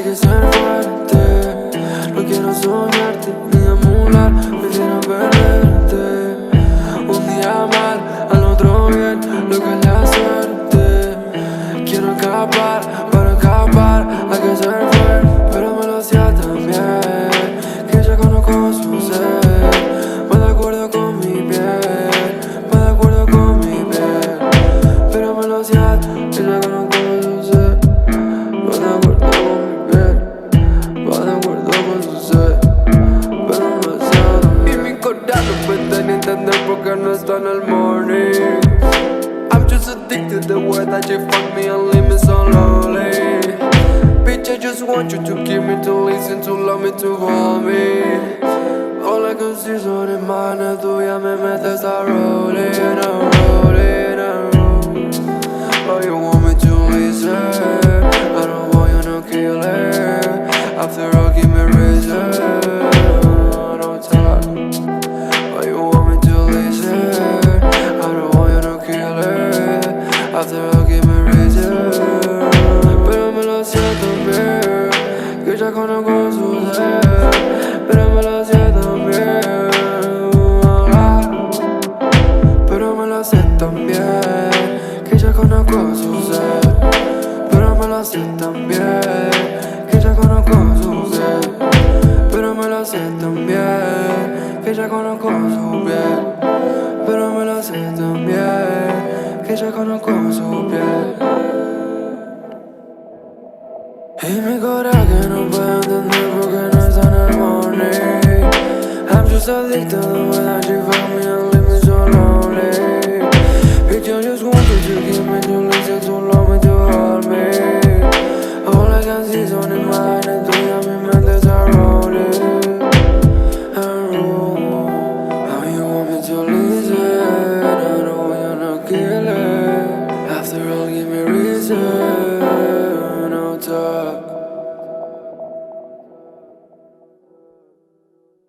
hay que ser fuerte. No quiero soñarte ni emular, prefiero perderte. Un día mal, al otro bien, lo que es la suerte. Quiero escapar, para escapar hay que ser fuerte. Pero me lo hacía tan bien, que ya conozco su ser. Va de acuerdo con mi piel, va de acuerdo con mi piel. Pero me lo hacía tan, que ya conozco su ser. Va de acuerdo con mi piel, va de acuerdo con su ser. Pero me lo hacía tan bien. Y mi corazón no puede ni entender porque no está en el morning. I'm just addicted to the way that you fuck me and leave me so lonely. Bitch, I just want you to keep me, to listen, to love me, to hold me. All I can see son imágenes tuyas, me metes a rolling, I'm rolling, I'm rolling. Oh, you want me to listen? I don't want you no killer. After all, give me reason. Don't tell her. Oh, you want me to listen? I don't want you no killer. After all, give me reason. Pero me lo hacía también, que ya conozco su ser. Pero me lo hacía también. Pero me lo hacía también, que ya conozco su ser. Pero me lo hacía también, que ya conozco su ser. Pero me lo hacía también, que ya conozco su piel. Pero me lo hacía también, que ya conozco su piel. Y mi coraje no puede entender porque no está en el morning. I'm just addicted to the way that you